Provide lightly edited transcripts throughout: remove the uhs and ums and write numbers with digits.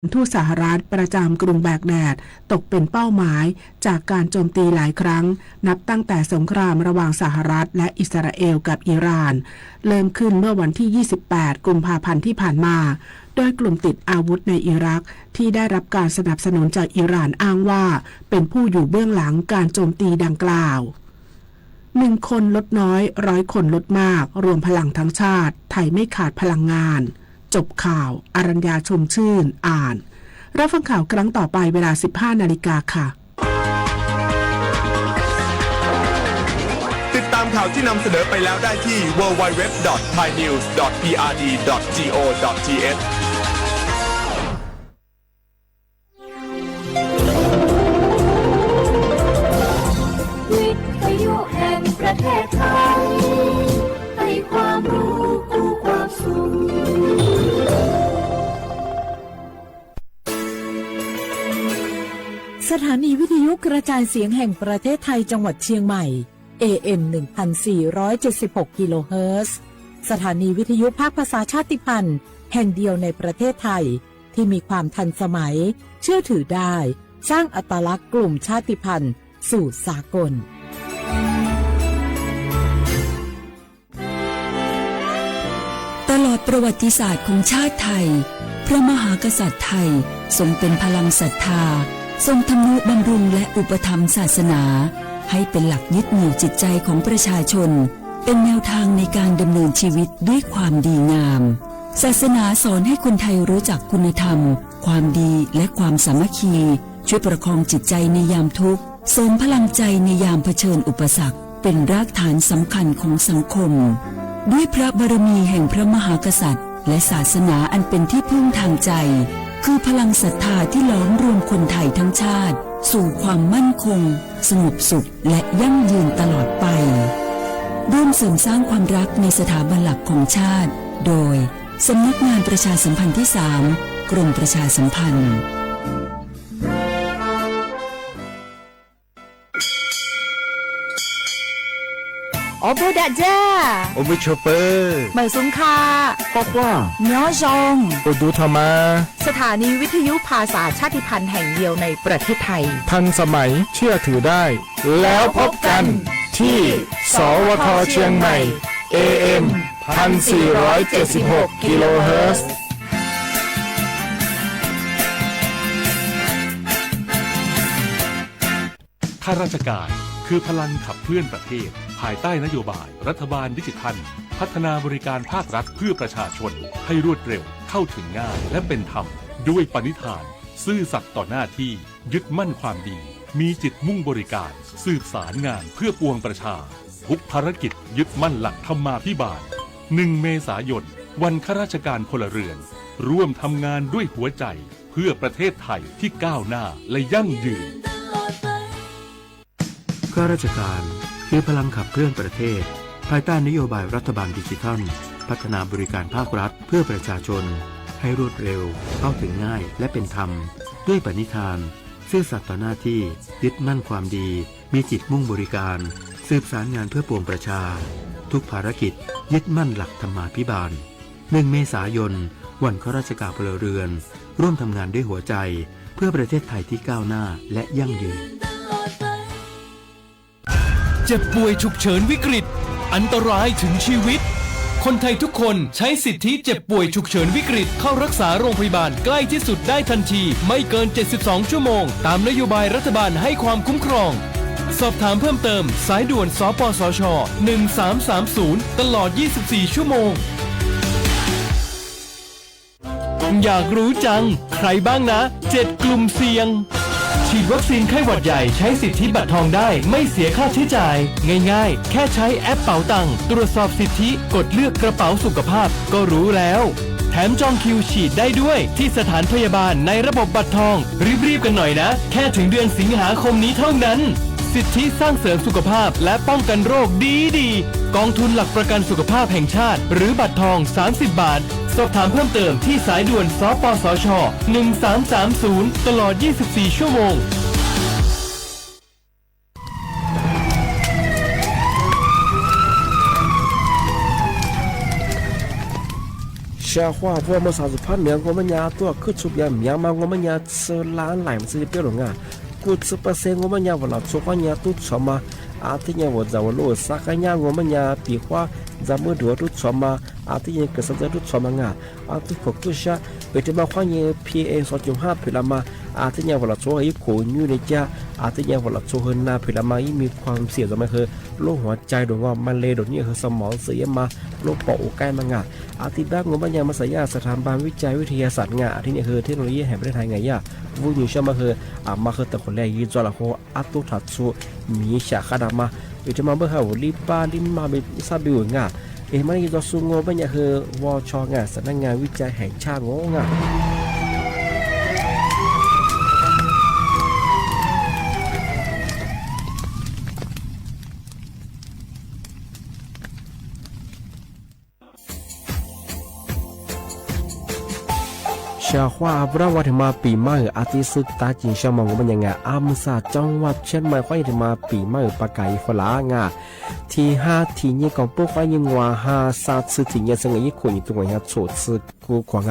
ทูตสหรัฐประจำกรุงแบกแดดตกเป็นเป้าหมายจากการโจมตีหลายครั้งนับตั้งแต่สงครามระหว่างสหรัฐและอิสราเอลกับอิหร่านเริ่มขึ้นเมื่อวันที่ 28 กุมภาพันธ์ที่ผ่านมาโดยกลุ่มติดอาวุธในอิรักที่ได้รับการสนับสนุนจากอิหร่านอ้างว่าเป็นผู้อยู่เบื้องหลังการโจมตีดังกล่าว1 คนลดน้อย100 คนลดมากรวมพลังทั้งชาติไทยไม่ขาดพลังงานจบข่าวอรัญญาชมชื่นอ่านรับฟังข่าวครั้งต่อไปเวลา 15 นาฬิกาค่ะติดตามข่าวที่นำเสนอไปแล้วได้ที่ www.thainews.prd.go.th วิทยุแห่งประเทศไทยให้ความรู้คู่ความสุขสถานีวิทยุกระจายเสียงแห่งประเทศไทยจังหวัดเชียงใหม่ AM 1476 กิโลเฮิรตซ์สถานีวิทยุภาคภาษาชาติพันธุ์แห่งเดียวในประเทศไทยที่มีความทันสมัยเชื่อถือได้สร้างอัตลักษณ์กลุ่มชาติพันธุ์สู่สากลตลอดประวัติศาสตร์ของชาติไทยพระมหากษัตริย์ไทยทรงเป็นพลังศรัทธาทรงทำนุบำรุงและอุปถัมภ์ศาสนาให้เป็นหลักยึดเหนี่ยวจิตใจของประชาชนเป็นแนวทางในการดำเนินชีวิตด้วยความดีงามศาสนาสอนให้คนไทยรู้จักคุณธรรมความดีและความสามัคคีช่วยประคองจิตใจในยามทุกข์เสริมพลังใจในยามเผชิญอุปสรรคเป็นรากฐานสำคัญของสังคมด้วยพระบารมีแห่งพระมหากษัตริย์และศาสนาอันเป็นที่พึ่งทางใจคือพลังศรัทธาที่ล้อมรวมคนไทยทั้งชาติสู่ความมั่นคงสงบสุขและยั่งยืนตลอดไปร่วมเสริมสร้างความรักในสถาบันหลักของชาติโดยสำนักงานประชาสัมพันธ์ที่ 3 กรมประชาสัมพันธ์โอโบดาจ้าโอวิชเปอร์เหมยซุงคาปอกว่าเนื้อจงโอดูธรรมาสถานีวิทยุภาษาชาติพันธุ์แห่งเดียวในประเทศไทยทันสมัยเชื่อถือได้แล้วพบกันที่สวทเชียงใหม่ AM 1476 กิโลเฮิรตซ์ข้าราชการคือพลังขับเคลื่อนประเทศภายใต้นโยบายรัฐบาลดิจิทัลพัฒนาบริการภาครัฐเพื่อประชาชนให้รวดเร็วเข้าถึงง่ายและเป็นธรรมด้วยปณิธานซื่อสัตย์ต่อหน้าที่ยึดมั่นความดีมีจิตมุ่งบริการสืบสารงานเพื่อปวงประชาทุกภารกิจยึดมั่นหลักธรรมาภิบาล1 เมษายนวันข้าราชการพลเรือนร่วมทำงานด้วยหัวใจเพื่อประเทศไทยที่ก้าวหน้าและยั่งยืนข้าราชการคือพลังขับเคลื่อนประเทศภายใต้นโยบายรัฐบาลดิจิทัลพัฒนาบริการภาครัฐเพื่อประชาชนให้รวดเร็วเข้าถึงง่ายและเป็นธรรมด้วยปณิธานซื่อสัตย์ต่อหน้าที่ยึดมั่นความดีมีจิตมุ่งบริการสืบสารงานเพื่อปวงประชาทุกภารกิจยึดมั่นหลักธรรมาภิบาล1 เมษายนวันข้าราชการพลเรือนร่วมทำงานด้วยหัวใจเพื่อประเทศไทยที่ก้าวหน้าและยั่งยืนเจ็บป่วยฉุกเฉินวิกฤตอันตรายถึงชีวิตคนไทยทุกคนใช้สิทธิเจ็บป่วยฉุกเฉินวิกฤตเข้ารักษาโรงพยาบาลใกล้ที่สุดได้ทันทีไม่เกิน72 ชั่วโมงตามนโยบายรัฐบาลให้ความคุ้มครองสอบถามเพิ่มเติมสายด่วนสปสช1330ตลอด24 ชั่วโมงอยากรู้จังใครบ้างนะ7 กลุ่มเสี่ยงฉีดวัคซีนไข้หวัดใหญ่ใช้สิทธิบัตรทองได้ไม่เสียค่าใช้จ่ายง่ายๆแค่ใช้แอปเป๋าตังค์ตรวจสอบสิทธิกดเลือกกระเป๋าสุขภาพก็รู้แล้วแถมจองคิวฉีดได้ด้วยที่สถานพยาบาลในระบบบัตรทองรีบๆกันหน่อยนะแค่ถึงเดือนสิงหาคมนี้เท่านั้นสิทธิสร้างเสริมสุขภาพและป้องกันโรคดีกองทุนหลักประกันสุขภาพแห่งชาติหรือบัตรทอง30 บาทสอบถามเพิ่มเติมที่สายด่วนสปสช1330ตลอด24 ชั่วโมง ช下话我们啥子怕两我们家多去出边面嘛我们家吃懒来是别人啊กูจะเปอร์เซ็นต์我们家我老做话家都错嘛ที่เนี่ยว่าจะว่าโลสักเนี่ย我们家ปีว่าจะมือดูทุกชมาที่เนี่ยก็สักทุกชมางที่พวกทุกชาไปที่มาว่าเนี่ย PA 2.5พิลามาที่เนี่ยว่าเรา做ให้คนอยู่ในจ้าที่เนี่ยว่าเรา做ให้หน้าพิลามามีความเสี่ยงจะไม่คือโรคหัวใจดวงว่ามันเลยดวงนี้คือสมองเสียมาโรคปอดใกล้มางที่บ้าน我们家มาสายาสถาบันวิจัยวิทยาศาสตร์ที่เนี่ยคือเทคโนโลยีแห่งประเทศไทยวุ้ยชมาคือมาคือแต่คนแรกยี่จอละหัวตุถัดสู้มีฉากขนาดมาอยู่ที่มาเมื่อเขาลิบ้าลิมาเป็นซาบิวมันยี่จอสูงงเป็นอย่างคือวชสำนักงานวิจัยแห่งชาติชาว่าพระวัฒมาปีใหม่อาทิตย์สุดตาจินชามองมันยังไงอามซาจังหวัดเชียงใหม่ควายมาปีใหม่ปากไก่ฝรั่งที่5ที่นี่ของพวกควายยังว่า5 3次ที่นี่ซึ่งอีกคนอยู่ตรงนี้โฉดซึกูขวาง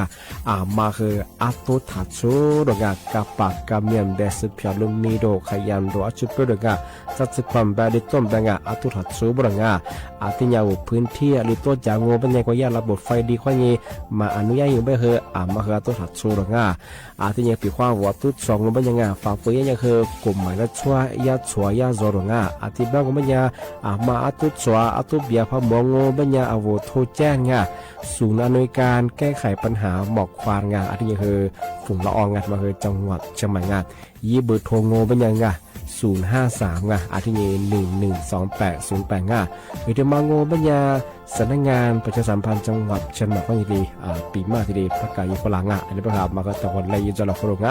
มาคืออาตุทัดชูดอกกับปากกับเมียนเดสพิอาลุมีโดขยันโดอาชุดเปิดดอกสัตว์ความแบบดิต้มดังอาตุทัดชูบดังที่ยาวพื้นที่หรือตัวจางงูเป็นยังก็ยาระบบไฟดีควายนี้มาอนุญาตอยู่ไม่คือมาคืออาตุทัดชูดอกที่ยังปีความว่าตุด2งูเป็นยังฝากตัวยังคือกลุ่มหมายละชัวยาชัวยาโซดอกที่บ้านงูเป็นยังมาอาตุชัวอาตุเบียพะมองงูเป็นยังอาวุธโทแจ้งศูนย์อำนวยการแก้ไขปัญหาหมอกควันที่ยังคือฝุ่นละอองมาคือจังหวัดเชียงใหม่ยี่เบอร์โทรงูเป็นยัง053ที่ยัง112808หรือจะมางูเป็นยังสำนักงานประชาสัมพันธ์จังหวัดเชียงใหม่ก็ยังดีปีมากทีเดียวประกาศยุฝรั่งอันนี้ประกาศมาก็ตะวันเลยจะหลอกคน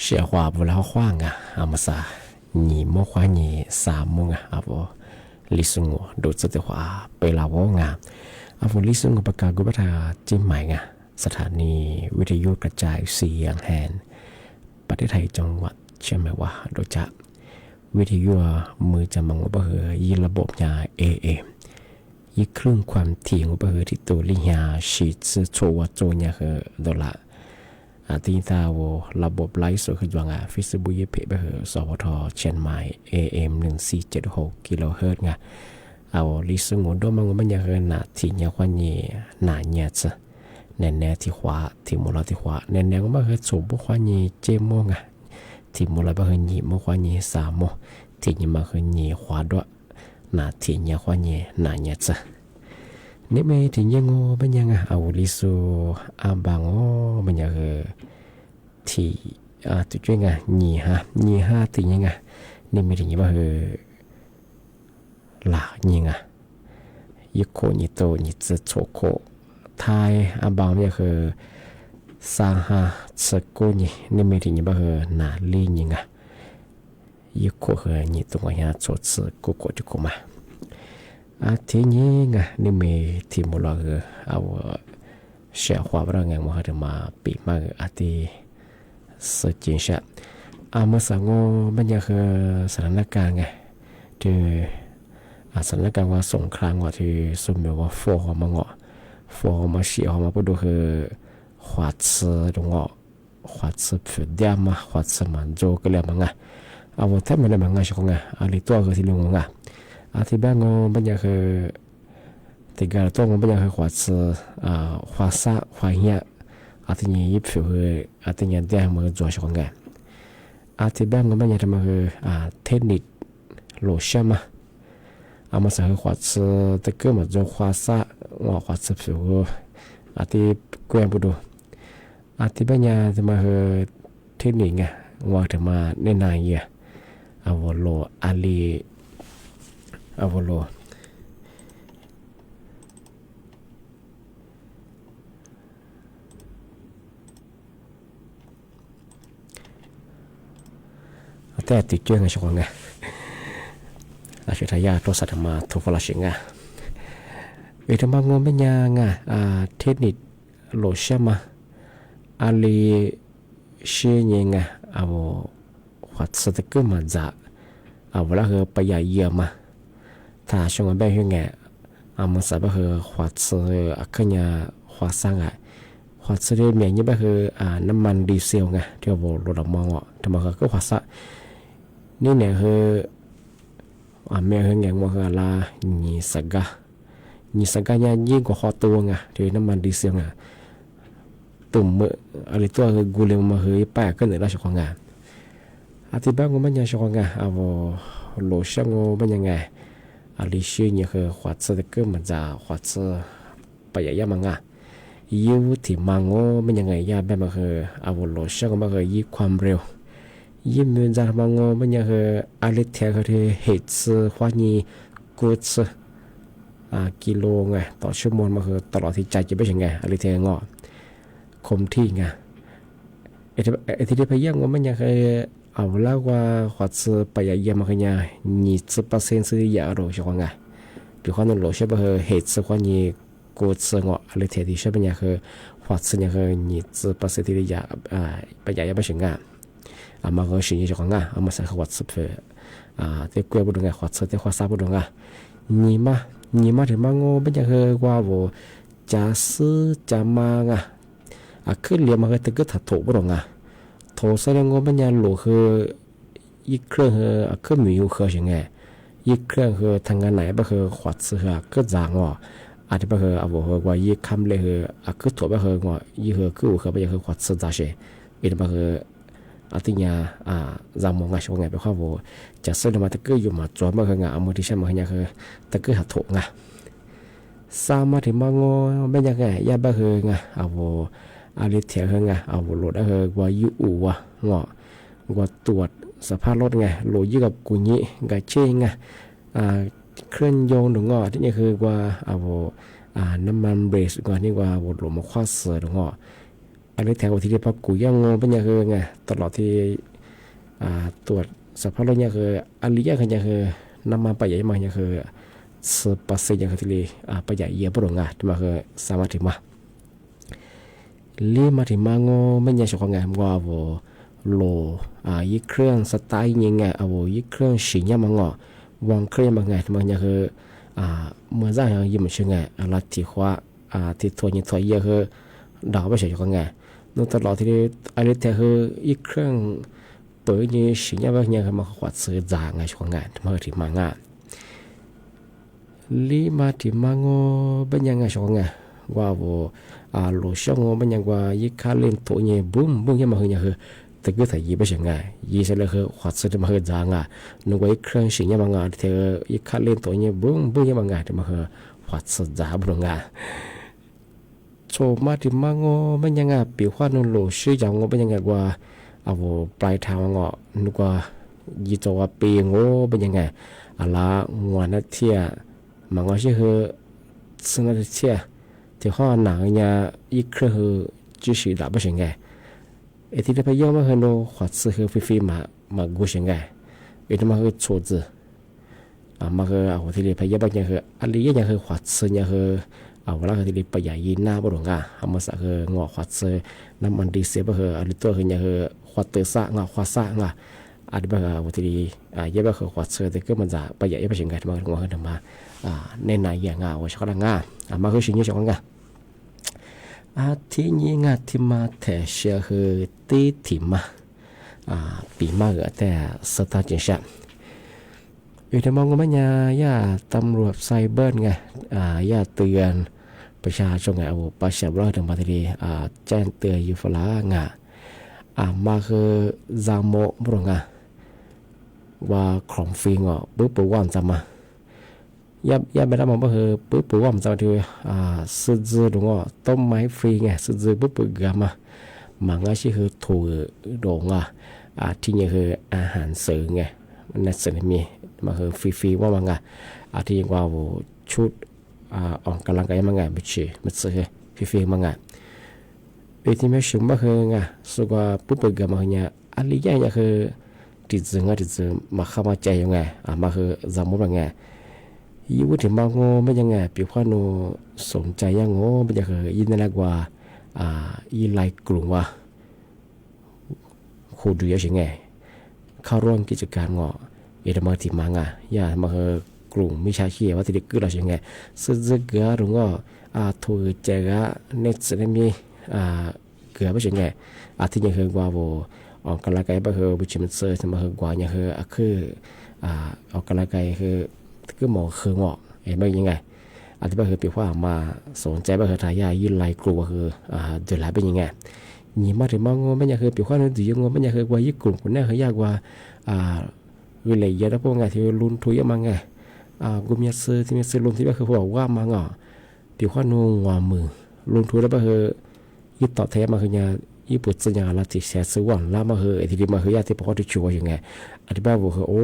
เสีย话不了话啊，阿么啥，你莫话你啥么啊，阿不，ลิสุงดูจะตัวไปลาวงาอาฟุลิสุงประกาศกุบัตาจิ้มใหม่งาสถานีวิทยุกระจายเสียงแห่งประเทศไทยจังหวัดเชียงใหม่ว่าโดยจะวิทยุมือจะมังว่าเบอร์ยีระบบยา AM ยี่ครึ่งความถี่ของเบอร์ที่ตัวลิยาชีดโชว์โจเนียคือดอลลาร์ตีตาวระบบไลฟ์สดคือจวงฟิสบุยเพเบอร์สวทเชียงใหม่ AM 1476กิโลเฮิรตซ์ไงเอาลิสงโดมังมันยังหนาที่ยังควันยีหนาเนียจะแน่ๆที่ขวาที่มูลที่ขวาแน่ๆก็มาคือสูบบุควันยีเจโมงที่มูลบ่คือยีบุควันยีสามโมที่ยีมาคือยีขวาด้วยหนาที่ยังควันยีหนาเนียจะนี่ไม่ถึงยังงูเป็นยังเอาลิสูอาบังเป็นยังที่ตัวช่วยไงยี่ห้าถึงยังนี่ไม่ถึงยังว่าหลักยังยี่โคยี่โตยี่จะโชโคไทยอาบังเนี่ยคือสร้างหาสกุลนี่ไม่ถึงยังว่านาลียังยี่โคคือยี่ตัวยังโชสกุโกจุกมาทีนี้ไงนี่มีทีมเราเอาเสียความร่างงานมาถึงมาปีมาอาทิสจินชะเมื่อสังมันยังคือสถานการณ์ไงที่สถานการณ์ว่าสงครามว่าที่สมมติว่าฟอร์มาเงาะฟอร์มาเสียมาปุ๊บดูคือขวาดเสือตรงเงาะขวาดเสือผิวดำมาขวาดเสือมันโจก็เลยมังไงเอาแทบไม่ได้มังไงใช่ไหมอะไรตัวคือที่ลุงมังไงที่บ้านมันยังคือที่การตัวมันยังคือขวาดขวาซาขวาเหี้ยที่นี่ยิบผิวคือที่นี่เดี๋ยวมันจ่อใช่ไหมที่บ้านมันยังทำคือเทคนิคโลชั่นมามันสั่งขวาดตะเกียบมันจ่อขวาซาว่าขวาดผิวที่กวนบุดูที่บ้านยังทำคือเทคนิคไงว่าทำมาในนายเนี่ยวอลโลอาลีอาวโลแต่ติดเชื้อไงชงไงอาชีพทายาทโทรศัพท์มาทุกฟลาชิงทำมางงเป็นยังเทคนิคโลชั่นมาอาลีเชียยังเอาวัดสติกเกอร์มาจากเวลาคือไปยาเยี่ยมมาถ้าช่วงแบบนี้ไงมันสามารถคือขวดเสือขึ้นยาขวดสร้างขวดเสือเมียนี่แบบคือน้ำมันดีเซลไงที่เราโหลดมองทำไมก็ขวดสะนี่เนี่ยคือเมียคือไงว่าคือลาญิสกาเนี่ยยิ่งกว่าขวดตัวไงที่น้ำมันดีเซลไงตุ่มมืออะไรตัวคือกูเลยมาคือแปะก็เหนือราชของงานที่บ้านมันยังชงไงโลชั่นมันยังไงลิชื่อเนี่ยคือขวดเสือก็มันจะขวดเสือไปยังมังยูที่มังมันยังไงยาแบบมันคือโลชั่นมันคือยี่ความเร็วยี่มันจะมังมันยังคือลิเทียคือที่เหตุควานีกูดกิโลไงต่อชั่วโมงมันคือตลอดที่ใจจะไม่ใช่ไงลิเทียงคมที่ไงที่ได้พยายามมันยังคือแล้วว่าขวดเสือไปยังมาขยาย20%ซื้อยาโรใช่ไหมหรือความนั้นโรใช่ป่ะเหตุส่วนนี้กูเสือเงาะอะไรเที่ใช่ป่ะเนี่ยคือขวดเสือเนี่ยคือ20%ที่ยาไปยายังไม่ถึงมาก็สิ่งที่ใช่ไหมมาใส่ขวดเสือที่กูบุญไงขวดเสือที่ขวดซาบุญไงนี่มาถึงมาโง่เป็นยังคือว่าโวจะซื้อจะมาขึ้นเรียนมาคือตึกก็ถัดถูกบุญไงโทรแสดงว่าปัญญาหลวงคืออีกเครื่องคือเครื่องมือคือยังไง ยี่เครื่องคือทางงานไหนบ่คือขวัดเสือก็จางอ่ะอาจจะบ่คือเอาบ่คือว่ายี่คำเลยคือก็ตัวบ่คือว่ายี่คือคือบ่คือขวัดเสือจ้าเช่อีบ่คืออาทิญาจามงาชงไงไปข้าวจะซื้อมาตะกี้อยู่มาจวบบ่คืองาเอามือที่ใช้มาเนี่ยคือตะกี้หัดถูกงาสามาถึงมางอไม่ยังไงยาบ่คืองาเอาอาลิเทียคืองาเอาโหลดคือว่าอยู่อู่ว่ะงอว่าตรวจสภาพรถไงโหลดยี่กับกุญิกะเช่ไงเครื่องยนต์หรือที่นี่คือว่าเอาน้ำมันเบรสก่อนนี่ว่าโหลดมาคว้าเสือหรืองอันนี้แถวที่เรียกว่ากุยงงเป็นยังคือไงตลอดที่ตรวจสภาพรถเนี่ยคืออันนี้ยังคือน้ำมันประหยัดมากยังคือ10%ยังคือที่เรียกประหยัดเยอะปรงที่มาคือสามารถที่มาลีมาที่มางอไม่ยังชอบไงว่าโลยี่เครื่องสไตล์ยังไงยี่เครื่องสีเนี่ยมันวางเครื่องมันไงที่มันยังคือเมื่อได้ยังยิ้มเชื่อไงอะไรที่ว่าที่ตัวยังตัวเยอะคือดาวไม่ใช่ชอบไงนู่นตลอดที่อันนี้แต่คืออีกเครื่องเปิดยี่สิ่งนี้ว่าเนี่ยมาขวัญซื้อจางไงช่วงงานมาถึงมางานลีมาถึงมางอเป็นยังไงช่วงงานว่าโลช่องเป็นยังว่ายี่ค่าเล่นตัวเนี่ยบุ้มยังมาเนี่ยคือแต่ก็ถ่ายยี่ไม่ใช่ไงยี่เสร็จแล้วคือขวัญซื้อมาคือจางนึกว่าอีกเครื่องสิ่งนี้มางานที่ยี่ค่าเล่นตัวเนี่ยบุ้มยังมางานที่มาคือขวัญซื้อจางบุ้งงานโชมาที่มางอเป็นยังไงปีขวัญนุ่นโลชื่ออย่างงอเป็นยังไงว่าปลายทางงอนึกว่ายี่ตัวปีงอเป็นยังไงอะไรงวดนัดเที่ยมางอชื่อคือซึ่งนัดเที่ยที่ข้อหนังเนี่ยอีกเครื่องคือชื่อดับไม่ใช่ไงที่ได้ไปย่อมาคือโลขวัญซื้อคือฟรีมากูใช่ไงที่มาคือโชว์จืมาคือที่ได้ไปย่อมาเนี่ยคืออันนี้เนี่ยคือขวัญซื้อเนี่ยคือเวลาที่ประหยัดยินหน้าบ่หลงมาสักคืองอขวัญซื้อน้ำมันดีเซลบ่คืออันนี้ตัวคือเนี่ยคือขวัญเตอร์ซ่างอขวัญซ่างอันนี้บ่คือที่เยอะบ่คือขวัญซื้อแต่ก็มันจะประหยัดไปถึงไงที่มาถึงว่าคือมาในไหนอย่างว่าชักละมาคือสิ่งนี้ชักละที่นี้ที่มาแต่เชื่อคือตีถิ่มปีมาแต่สตาร์ทจังอยู่ที่มองก็ไม่ยาตำรวจไซเบอร์ไงยาเตือนประชาชนไงประชาชนถึงมาทีแจ้งเตือนอยู่ฝรั่งมาคือจามโมบรองว่าของฟรีปุ๊บปุ๊บว่าจะมายาไปแล้วมันก็คือปุ๊บว่าจะที่ซื้อตรงต้มไม้ฟรีไงซื้อปุ๊บกามันก็คือถูกโด่งที่นี่คืออาหารเสริมไงมันน่าสนมีมาคือฟรีว่ามันที่ว่าชุดออกกำลังกายมันไม่ใช่มันซื้อฟรีมันที่ไม่ชิมก็คือสุกว่าปุ๊บกามันเนี่ยอันนี้ยังคือติดซึงมาเข้ามาใจยังไงมาคือจำมันไงยิ่งถึงบางโง่ไม่ยังไงปีขวัญโนสนใจยังโง่ไม่ยังคือยินดีกว่ายินไล่กลุ่มว่าโคดูยังไงเข้าร่วมกิจการมาที่มางอย่ามาคือกลุ่มมิชาชีพว่าที่เด็กก็เรายังไงซึ่งเกลือหรือว่าถูกแจกเน็ตจะมีเกลือไม่ใช่ไงที่ยังคือว่าออกกำลังกายมาคือวิจิตรเซอร์มาคือกว่ายังคือออกกำลังกายคือหมอคือเห็นไหมยังไงที่ว่าคือปีว่ามาสนใจว่าคือทายายินไล่กลุ่มคือเดือดร้อนเป็นยังไงนี่มาถึงมางไม่ยังคือปีว่านั่นดียังไม่ยังคือว่ายิ่งกลุ่มคนนี้คือยากว่าวิเลยยาแล้วพวกไงที่ลุ้นทุยมาไงกูมีซื้อที่มีซื้อลุ้นที่ว่าคือบอกว่ามาปีว่านูงวามือลุ้นทุยแล้วก็คือยิ่ต่อแท้มาคือเนี่ยญี่ปุ่นสัญญาละที่เสียซื้อวันแล้วมาคือที่ดีมาคือยาที่พอที่ชัวร์ยังไงอธิบายบอกคือโอ้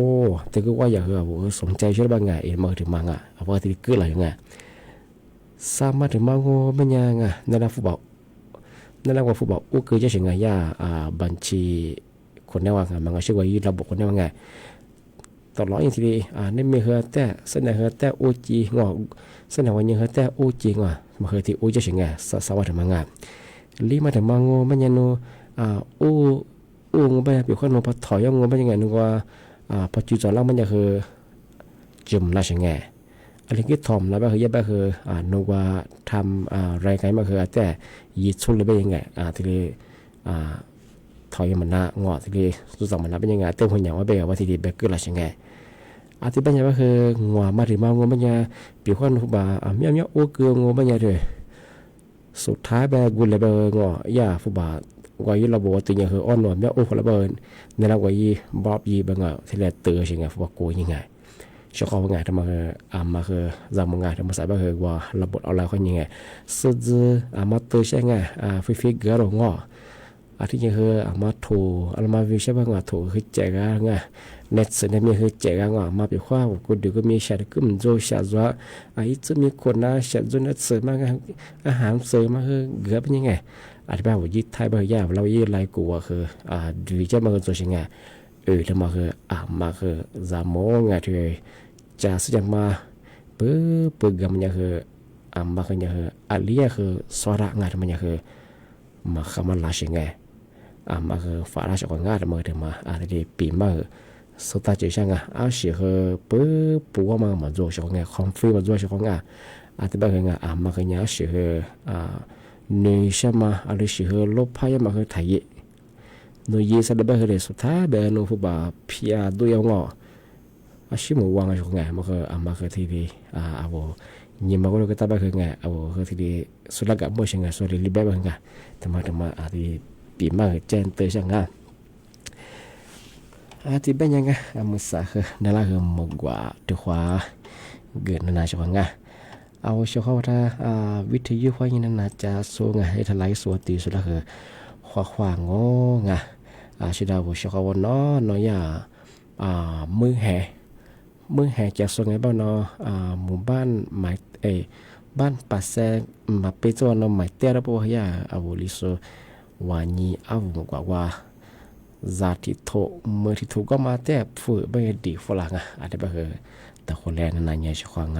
แต่ก็ว่าอย่างคือบอกสนใจช่วยบ้างไงมาถึงมาเพราะที่เกิดอะไรยังไงสามารถถึงมาโง่ไม่ยังนั่นแหละฟุตบอลนั่นแหละว่าฟุตบอลอู้คือจะถึงไงยาบัญชีคนนี้ว่าไงมันก็ชื่อว่ายี่ระบบคนนี้ว่าไงตลอดอย่างที่ดีนี่มีเหตุแต่เสนอเหตุแต่โอจีเสนอวันยังเหตุแต่โอจีมาเหตุที่โอจะถึงไงสวัสดิ์มางลีมาถึงมาโง่ไม่ยังโนอู้งไปเปลี่ยนคนโนพอถอยยังโง่ไม่ยังไงนึกว่าพอจุดจอดล่างมันจะคือจุ่มละถึงไงอะไรก็ทอมแล้วก็คือยับก็คือนึกว่าทำรายการมาคือแต่ยีชุนเลยไปยังไงที่ถอยมันหน้างอที่สุดสองมันหน้าเป็นยังไงเติมหัวหยางว่าเบลว่าที่ดีเบเกอร์ละยังไง อาทิตย์ปัญญาก็คืองัวมาถึงมางัวปัญญาปีควันผู้บ่าเมียโอ้เกลืองัวปัญญาเลยสุดท้ายแบบกุลเลยเบอร์งัวย่าผู้บ่ากว่ายี่ระบบตัวอย่างคืออ้อนหนวดเมียโอ้คนละเบอร์ในระบบยี่บอบยี่บางอ่ะที่แรกเตือใช่ไงผู้บ่ากูยังไงชอบเขาไงทำมาคือมาคือจำมึงไงทำมาใส่บ้าคือว่าระบบเอาแล้วเขายังไงสุดมาเตือใช่ไงฟิกเกอร์หรองออาทิตย์ยังคือมาถูมาวิวใช่บ้างอ่ะถูคือแจกอะไรไงเน็ตส์เนี่ยมีคือแจกงอมาเป็นข้าวกูเดี๋ยวก็มีชาดก็มันโจชาจ้าจะมีคนนะชาจ้าเน็ตส์มากอาหารเสริมมาคือเกือบเป็นยังไงอธิบายว่ายึดไทยบางอย่างเรายึดไรกูว่าคือดูจะมาคือตัวยังไงแล้วมาคือมาคือจามงไงที่จะสิ่งมาเปิดกันมันยังคือมาคือยังคือเลี้ยคือสระงานมันยังคือมาขมันลาชิงไงมาคือฝ่ายราชการงานมาถึงมาที่ปีมาสุดท้ายจะยังไงเสียคือปัวมา做小工คอมฟรีมา做小工ที่บางอย่างมาคือยังเสียคือนี่ใช่ไหมอะไรเสียคือลบพายมาคือไทยนู่นยี่สิบแบบคือสุดท้ายแบบนู่นผู้บ่าวพี่ดูยังงอชิมวางอะไรของมาคือที่ดียิ่งมาก็รู้ก็ตาบ้าคือคือที่ดีสุดละกับมั่วใช่สุดลิบแบบไงทำไมที่ปีมาเจนเตยช่างที่เป็นยังไงมุสาคือนั่นแหละคือมกว่าตัวขวาเกิดนานาช่างเอาเชื่อเขาว่าวิทยุว่าอย่างนั้นจะสู้ไงให้ทลายส่วนตีสุดละคือขวางงชิดาวเชื่อเขาว่าน้อยมือแห่จะส่งไงบ้างหมู่บ้านหมายบ้านป่าแซงมาเป็นตัวหมายเตี้ยแล้วพวกลิโซวานีว่าซาติโตเมื่อที่ถูกก็มาแต่ฝืนไม่ดีฝรั่งอาจจะแบบแต่คนแรกนั่นเนี่ยชควาง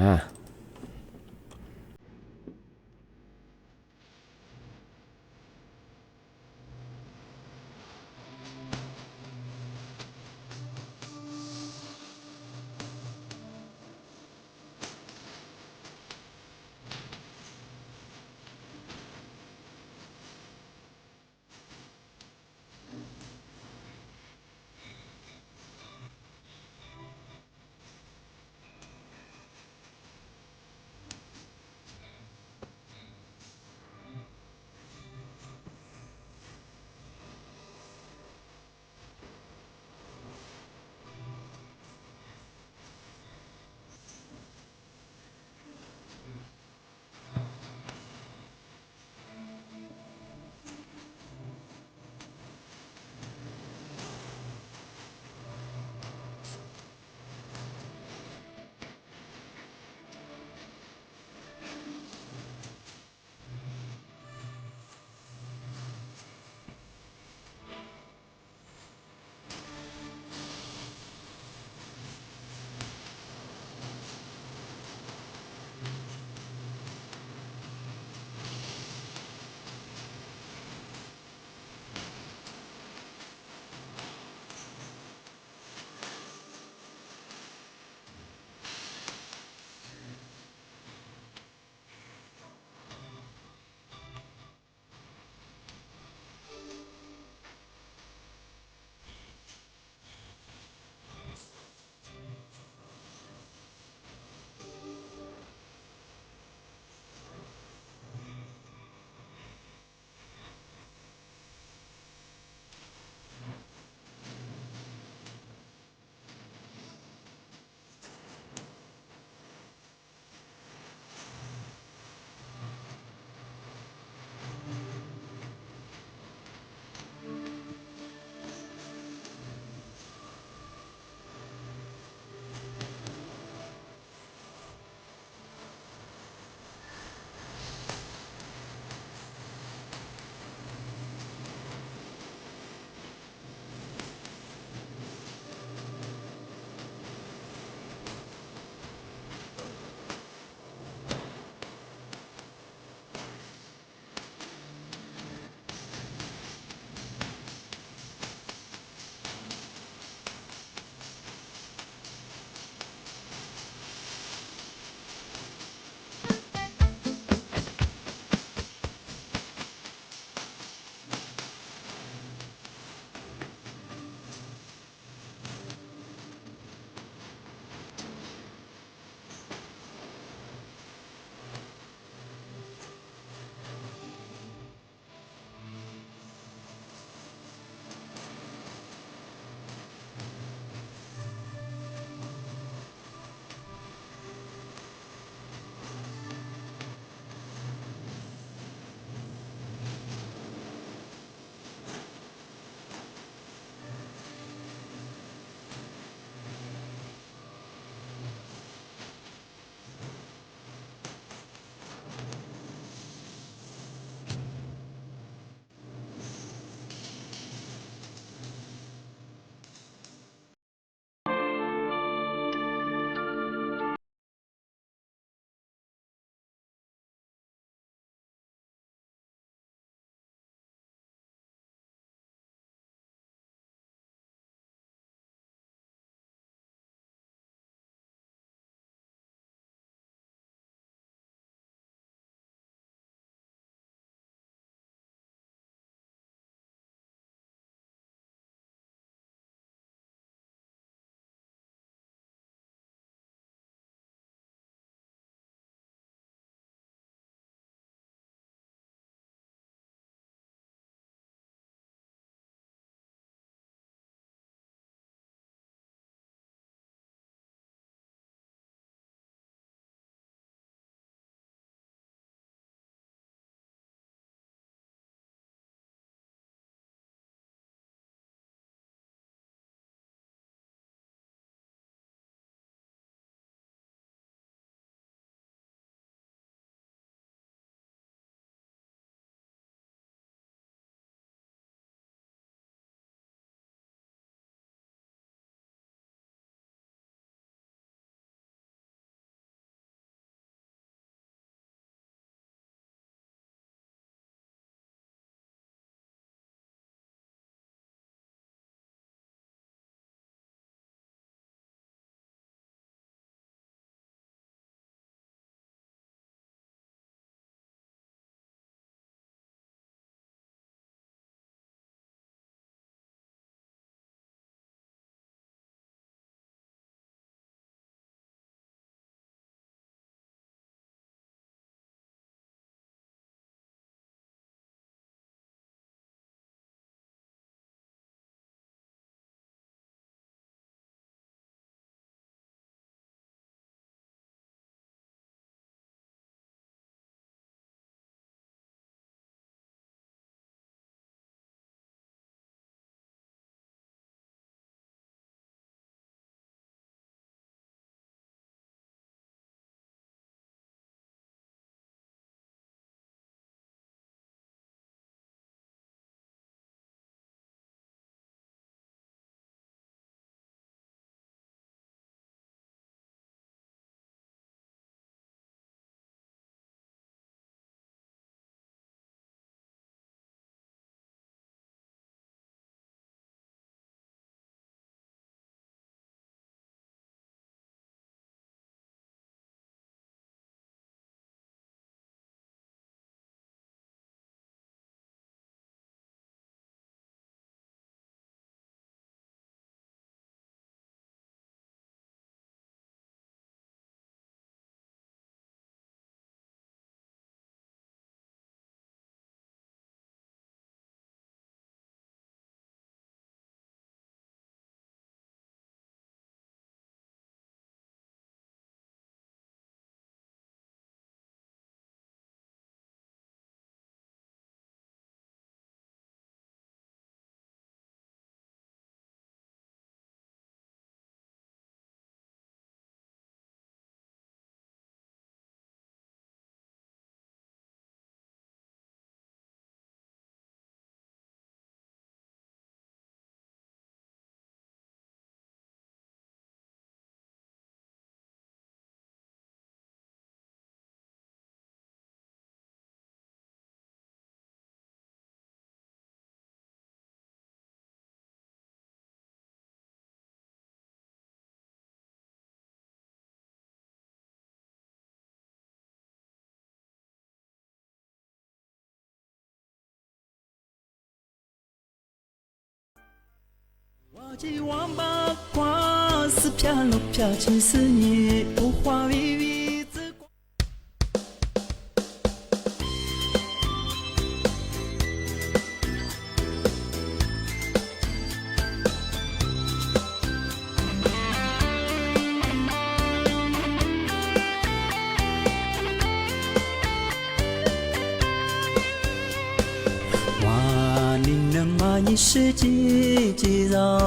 你是几几绕，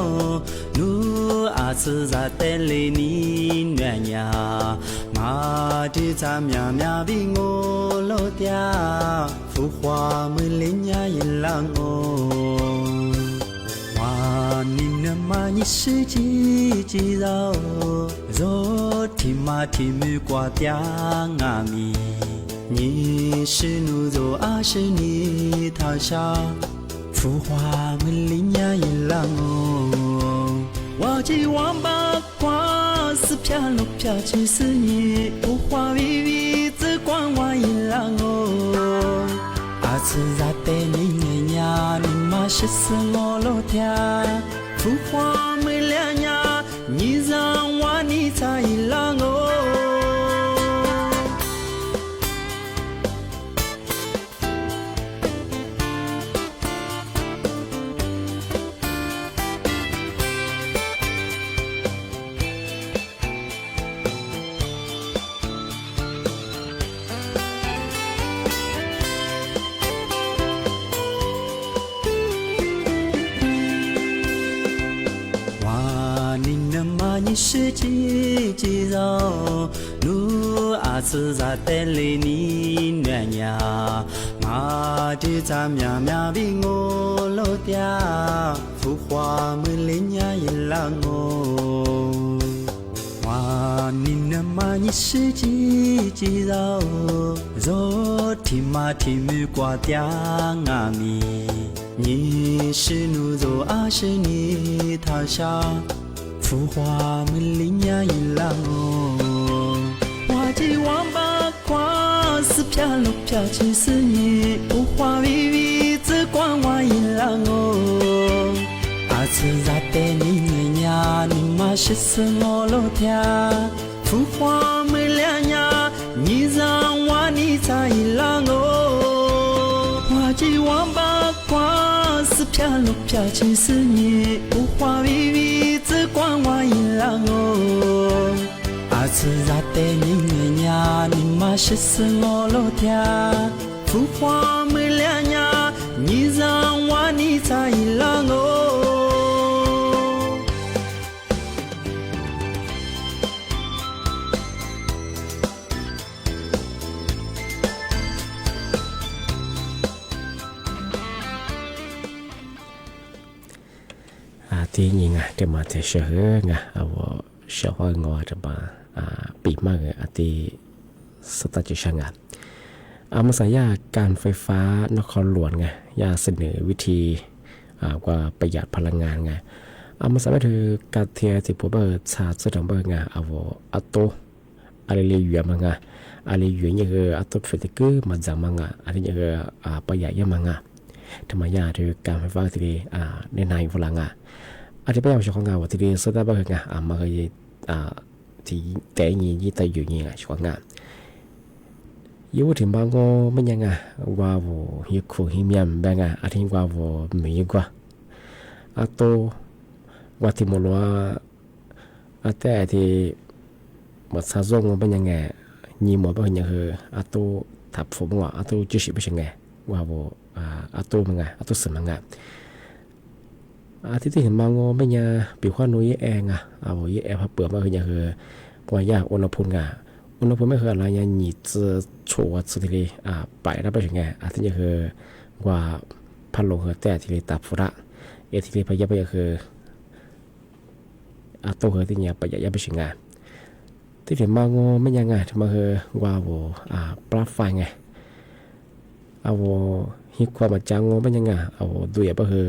努阿次在带里你暖呀，马的咱喵喵比我老爹，浮华没脸呀一浪哦。哇，你那嘛你是几几绕，若提马提木瓜嗲阿咪，你是努若阿是你他下。浮华没林呀一浪哦，我记王八卦是飘落飘去是你，浮华微微只光我一浪哦，阿次在带你呀，你妈是死我老天，浮华没亮呀，你让我你才一浪哦。你是几几绕，努阿次在带里你暖呀，马的咱喵喵比我老爹，浮华没脸呀一浪哦。哇，你那嘛你是几几绕，若提马提木瓜嗲阿咪，你是努若阿是你他下。浮华没林呀一浪哦，我记王八卦是飘落飘去是你，浮华微微只光我一浪哦，阿次在带你呀，你妈是死我老天，浮华没亮呀，你让我你才一浪哦，我记王八卦是飘落飘去是你，浮华微微只光我一浪哦，阿次在带你呀，你妈是死我老天，浮华没亮呀，你让我你才一浪哦。ที่นี่ไงเดี๋ยวมาจะเชื่อไงเอาเชื่อว่างอจะมาปีมากเลยที่สตาร์ทช่างมาสายการไฟฟ้านครหลวงไงยาเสนอวิธีกว่าประหยัดพลังงานไงมาสายถือการเทียที่ผมเปิดชาร์จสำหรับไงเอาโตอะไรเลี้ยงมั้งไงอะไรเลี้ยงยังไงเอาโตเฟติกมาจากมั้งไงอะไรยังไงประหยัดยังมั้งไงทำไมยาถือการไฟฟ้าที่ในพลังงานอาจจะเป็นอย่างเช่นของงานว่าที่สุดท้ายเป็นไงมาเคยที่แต่ยี่ยี่แต่อยู่ยังไงช่วงงานยูถึงบางก็ไม่ยังไงว่าว่าฮิคุฮิมยัมเป็นไงอาทิตย์ว่าว่าไม่กว่าตัวว่าที่มโนว่าแต่ที่มาสะสมว่าเป็นยังไงยี่หมดเป็นยังไงตัวทับผมว่าตัวจุดสิบเป็นยังไงว่าว่าตัวมันไงตัวสมังไงที่เห็นบางก็ไม่ยังปีขวานุ้ยแองยี่แอพับเปลือกมาคือยังคือว่ายากอุณหภูมิไงอุณหภูมิไม่คืออะไรยังหนีจะโชว์สุดที่ไปแล้วไปถึงไงที่ยังคือว่าพัดลมคือแต่ที่ตับฟุระที่พยายามไปคือตัวคือที่ยังไปยามไปถึงไงที่เห็นบางก็ไม่ยังไงที่มาคือว่าปลั๊กไฟไงฮิความมาจังก็ไม่ยังไงดูอย่างก็คือ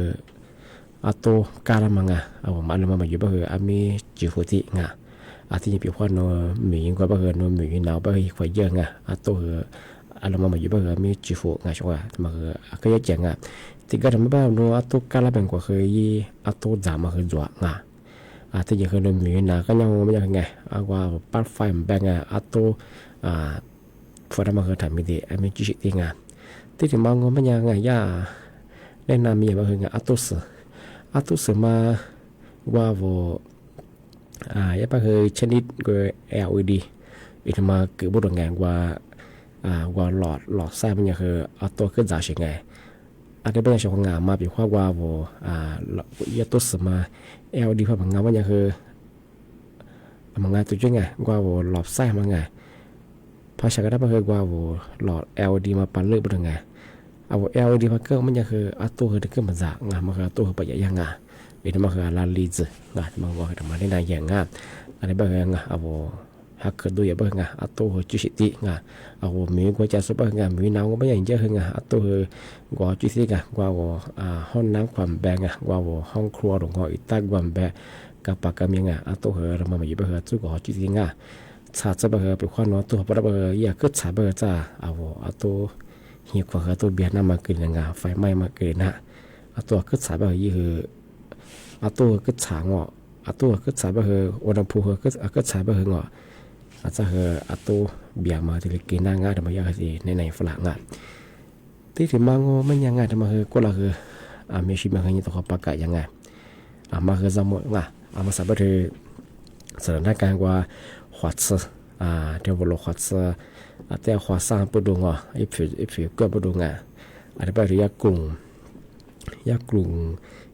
ตัวการมังมันมาอยู่ก็คือมีจิหุติไงที่มีผิวขาวมีก็คือมีหนาวก็คือขวายเยอะไงตัว alama ma yuba ga mi chifu nga shwa ma ga ka ya jenga tiga da ba no atu kala ben ko yi atu za ma ga zwa nga ti je no mi na ka nyang ma nga agwa par fai ba nga atu fora ma ga ta mi de mi chi ti nga ti ma ngo ma nga ya le na mi ba nga atu se ma wa vo ya ba ga chenit go LEDอีกมาคือบุรุษงานว่าหลอดไส้มันยังคือเอาตัวขึ้นจากเชียงไงอันนี้เป็นช่วงงานมาปีว่ายาตัวสมาLED พอมันงานมันยังคือมันงานตัวจริงไงว่าหลอดไส้มันไงพอฉันก็ได้มาคือว่าหลอด LED มาปั่นเลือดบุรุษงานเอา LED มาเกิดมันยังคือเอาตัวขึ้นขึ้นมาจากงานมันคือตัวขึ้นไปยังงานอีกมาคือลาลีซ์งานมันว่าทำมาได้นานอย่างงานอันนี้เป็นงานเอาhak kedua ya bah ngah atau cuci ti ngah awo mi gua jasa bah ngah mi nang gua yang jah ngah atau gua cuci ngah gua hon nang kwam bang ngah gua hong kruo dong gua itak kwam bang kapak kami ngah atau rama mi bah tu gua cuci ngah cha cha bah pe kwan no tu pa bah ya ke cha bah cha awo atau hi kwa atau biar nama ke ngah fai mai ma ke na atau ke cha bah yi atau ke cha ngo atau ke cha bah orang pu ke cha bah ngoอาจจะอัตโตเบียมาที่กินน่างาแต่มาอย่างที่ในฝรั่งอ่ะที่ถึงมังมันยังไงแต่มาก็ละคือมีชีวิตมันยังต้องปากกายังไงมาคือจำหมดอ่ะมาสับไปสถานการณ์ว่าหัวเสือเดี๋ยวเราหัวเสือแต่หัวสร้างปดุงอ่ะอีผิวก็ปดุงอ่ะอันนี้ไปที่ยากลุ่ม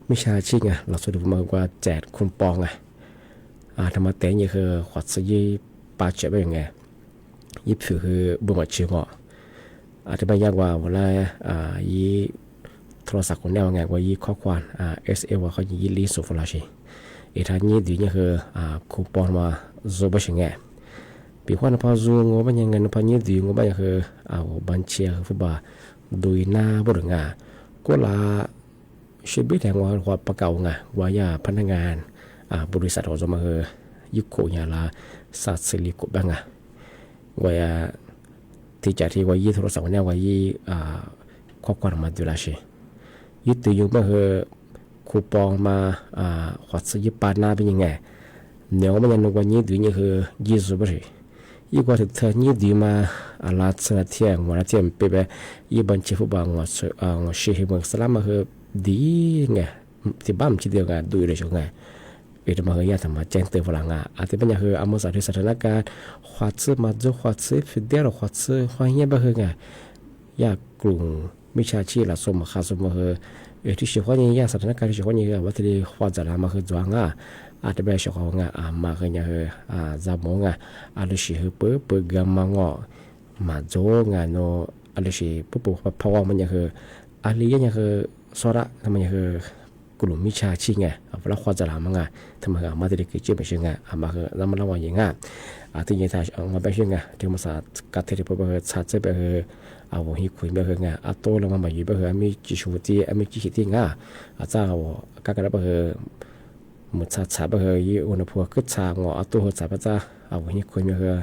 มิชาชิงอ่ะเราสุดมากว่าแจกคุณปองอ่ะธรรมะแต่ยังคือหัวเสือปาเจ็บไปยังไงยิบคือบุญมาเชื่อว่าอาจจะไม่ยากว่าเวลายี่โทรศัพท์ของแนวไงว่ายี่ข้อความSA ว่าเขายี่ลีสุฟลาชีอีท่านี้ดีนี่คือคูปองมาโซบะชิงไงปีกว่านพอซูงว่ายังไงนพอนี้ดีงว่าคือบัญชีฟุตบอลดูหน้าบุรุษงาก็ละชีวิตแห่งว่าประกาศไงว่าอย่าพนักงานบริษัทของเรามาคือยุคโคยาลาสัตว์สิริกุบังว่าที่จะที่ว่ายี่โทรศัพท์เนี่ยว่ายี่ข้อความมาดูแลสิยี่ตัวยุมาคือคูปองมาหัดซื้อปานาเป็นยังไงเดี๋ยวมันยังนึกว่ายี่ตัวนี่คือยี่สุบสิยี่กว่าถึงเธอยี่ตัวมาลาเสือเที่ยงวันเที่ยงไปแบบยี่บัญชีฟุตบอลงอเชื่อเมืองสลามมาคือดีไงที่บ้านที่เดียวกันดูเลยช่วงไงอีกมาเฮียทำมาแจ้งเตือนฝรั่งอาจจะเป็นอย่างคืออามุสาที่สถานการณ์หัดซื้อมาดูหัดซื้อฟิเดียร์หัดซื้อหัวเฮียบ้าคือไงยากกลุ่มมิชาชีละสมขาสมมาคือที่ชื่อว่าเนี่ยสถานการณ์ที่ชื่อว่าเนี่ยว่าที่หัวจะละมาคือจวงอาจจะเป็นชื่อของมาคือเนี่ยคือจามงอาจจะชื่อเปิดกำมังมาโจงโนอาจจะชื่อปุ๊บพอมันเนี่ยคืออาลีเนี่ยคือสระทำไมเนี่ยคือกลุ่มมิชาชีไงเวลาควาจะลามังทำไมมาที่เด็กเชื่อไปเชื่อไงมาคือเรามาเล่าว่าอย่างไงที่ยังถ่ายมาไปเชื่อไงที่มาสัตกัดที่ไปสัตว์จะไปคือหิคุยไปคือไงโตเรามาอยู่ไปคือมีจิชูตีมีจิขิตีไงเจ้าก็กระไปคือมุดสัตว์ไปคือยี่อุณหภูมิขึ้นชางโตหัวสัตว์เจ้าหิคุยไปคือ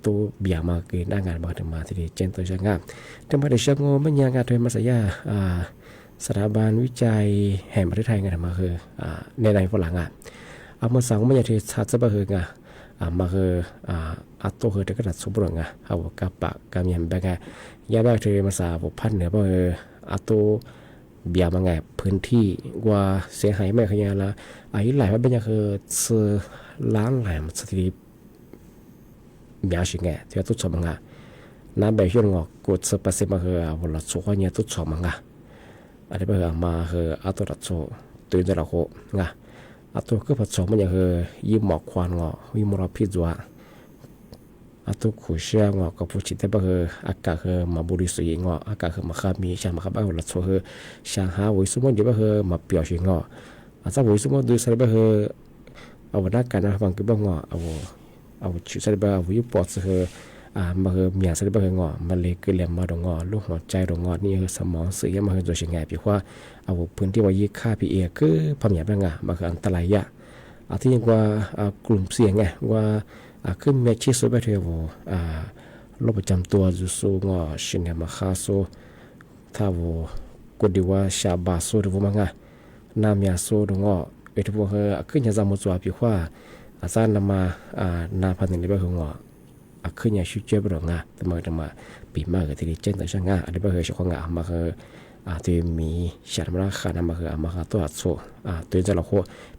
โตเบียมาคือหน้างานมาถึงมาที่เจนตัวเชื่อไงแต่มาเดี๋ยวเชื่องูไม่ยังไงโดยมาสัญญาสถาบันวิจัยแห่งประเทศไทยไงมาคือในฝรั่งเอามาสั่งไม่ใช่ที่ชัดจะมาคือไงมาคือตัวคือที่กระดับสมบูรณ์ไงเอากับปากกับยำแบบไงยาแบบที่มาสาบุพันเนี่ยมาคือตัวเบียมาไงพื้นที่ว่าเสียหายไม่ขยันละไอ้หลายว่าเป็นอย่างคือซื้อล้านหลายมันสถิติเบียสิไงที่ว่าตุ้ชมไงน้ำแบบช่วงงอกกดซื้อ80มาคือวันละสุขเนี่ยตุ้ชมไงอันนี้เป็นมาคือตัวรัดโซ่ตัวนี้เราโคงะตัวก็ผสมมันอย่างคือยิ้มหมอกควันยิ้มมรพิจวะตัวขุเชียกับผู้ชิดแต่เป็นคืออากาศคือมาบริสุทธิ์อากาศคือมาข้ามีชามาข้าบ้านรัดโซ่คือชาหาวิสุมอยู่เป็นคือมาเปียวชิถ้าวิสุมดูใส่เป็นคือเอาหน้ากันนะบางคือบ้างเอาชุดใส่เป็นวิปอดคือมาคือเมียใส่เป็นคือมาเลยคือเลี้ยงมาดงลูกหัวใจดงนี่คือสมองสื่อมาคือตัวชิงไงพี่ว่าเอาพื้นที่ว่ายี่ค่าพีเอคือพม่าเป็นไงมาคืออันตรายยะที่ยังว่ากลุ่มเสี่ยงไงว่าขึ้นเมชิสุดไปเถอะ โรคประจำตัวจุสูงอชินมาคาโซถ้าโวกดีว่าชาบาโซหรือว่ามังนามยาโซดงอเอทพวกขึ้นยาจามจัวปีว่าอาจารย์นำมานาพันธุ์ในบ้านของขึ้นยาชุดเจ็บหรองแต่มาปีมากที่เจนแต่ช่างอันนี้บ้านเขาของมาที่มีชาติมราคานามาตัวอัดโซตัวจะเราโค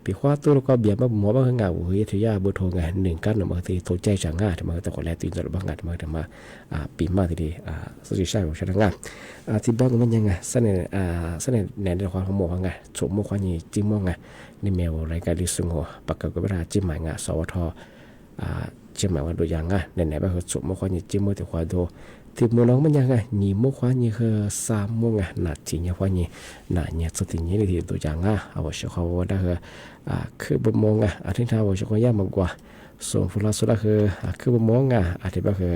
ปีว่าตัวเราก็เบียดมาหมอบ้างหัวที่ยาเบอร์โทร1กันมาที่โทรแจ้งช่างที่มาแต่คนแรกตัวจะเราบ้างมาปีมากที่สุดที่ใช่ของช่างที่บ้านมันยังเสน่ห์ในเรื่องความหมอสมมติความยิ่งจริงมั่งในแมวรายการดิสงปากกับเวลาจิ้มหมายสวทจิ้มหมายว่าดูยังในบ้านเขาสมมติความยิ่งจิ้มมั่งแต่ความดูที่มือน้องมันยังหนีมุขวานี่คือสามมุงหนักจริงอย่างว่านี่หนักเนี่ยสุดที่นี่ที่ตัวอย่างเอาไว้ช่วยเขาได้คือบ่มองอาทิตย์ท้าไว้ช่วยเขายากมากกว่าส่วนฟุลาสุดคือบ่มองอาทิตย์ก็คือ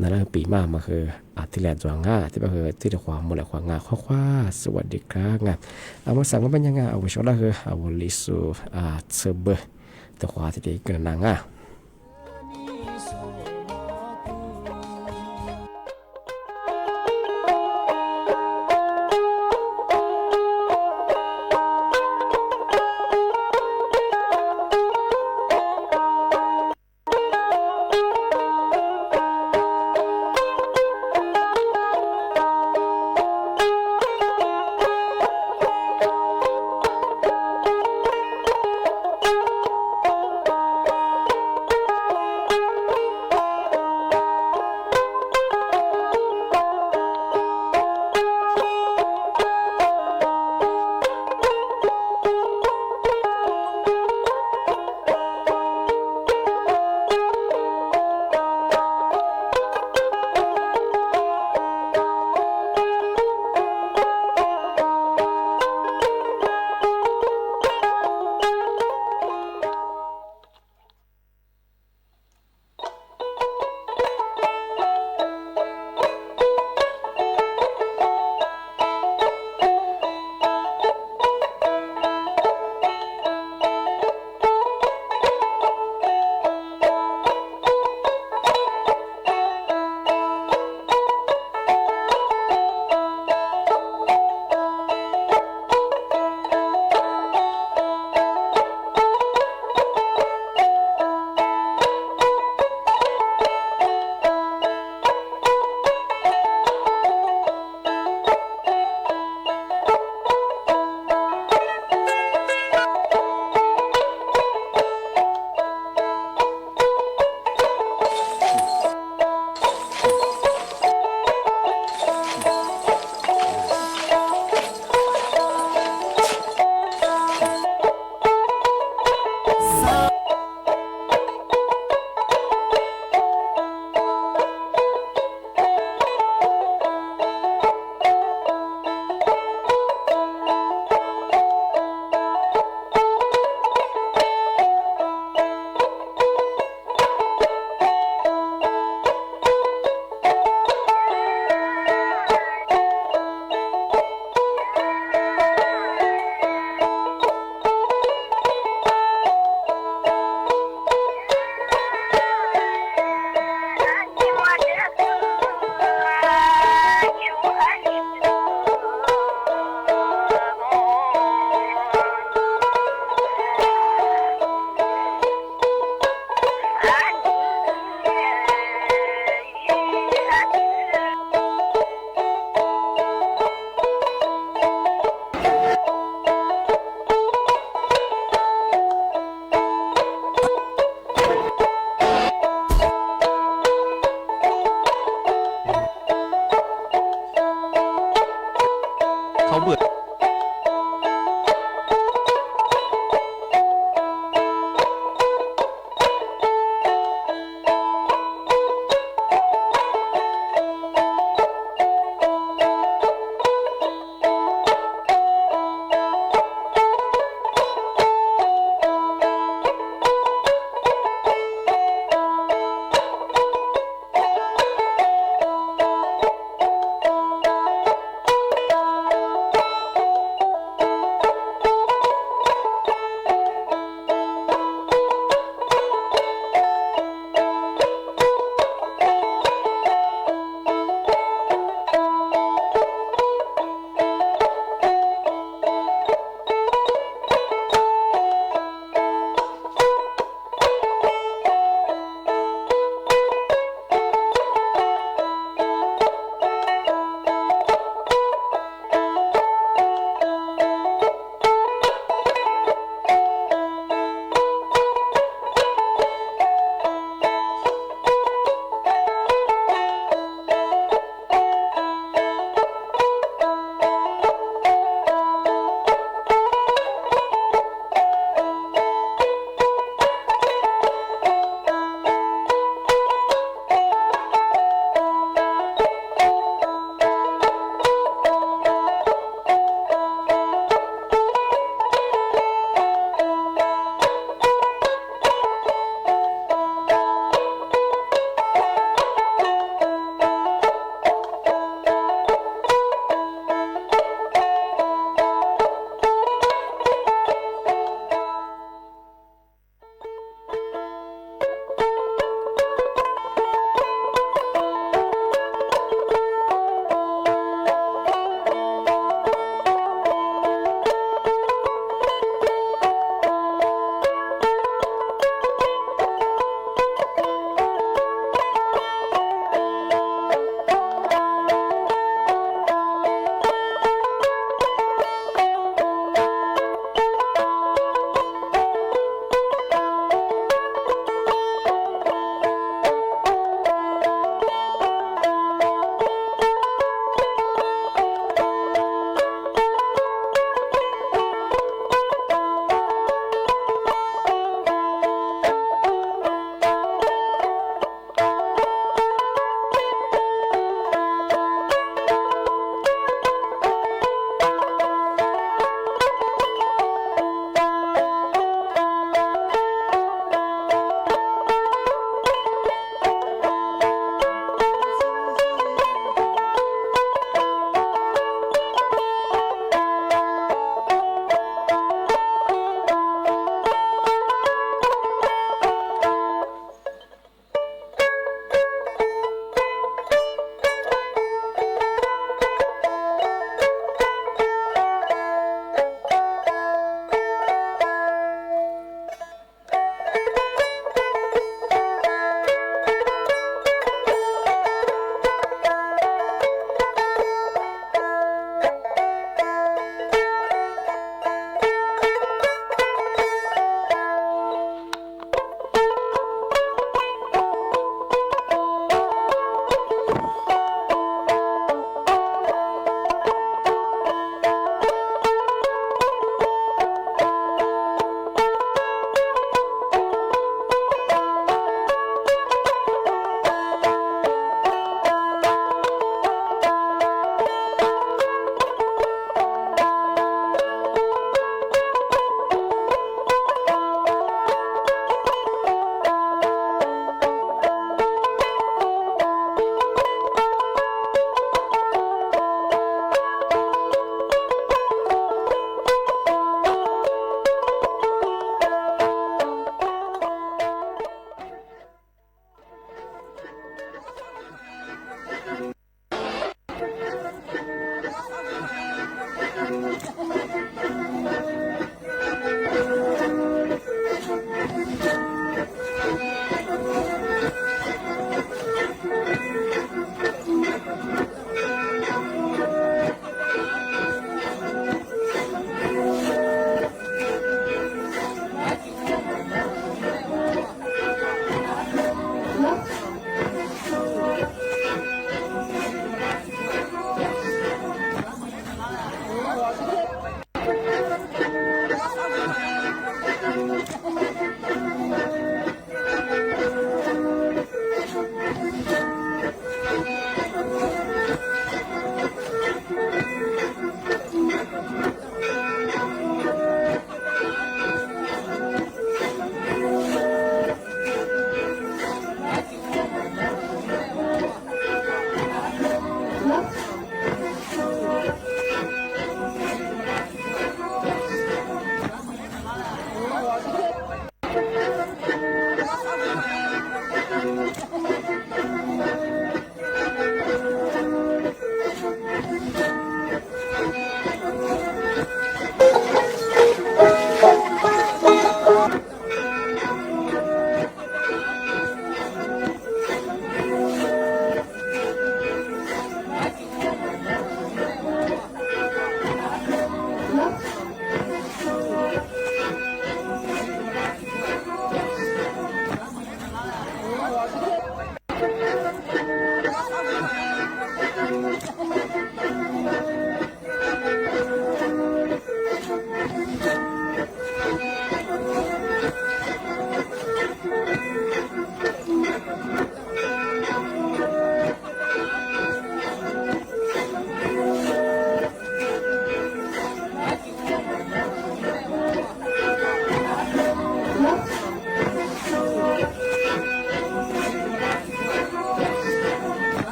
นั่นแหละปีมามาคืออาทิตย์แรกตัวที่ก็คือที่ความหมดและความคว้าสวัสดีครับเอามาสั่งว่าเป็นยังเอาไว้ช่วยได้คือเอาลิสูเซเบอร์แต่ความที่ได้เกินนางเขาเบื่อ เ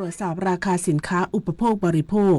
รวจสอบราคาสินค้าอุปโภคบริโภค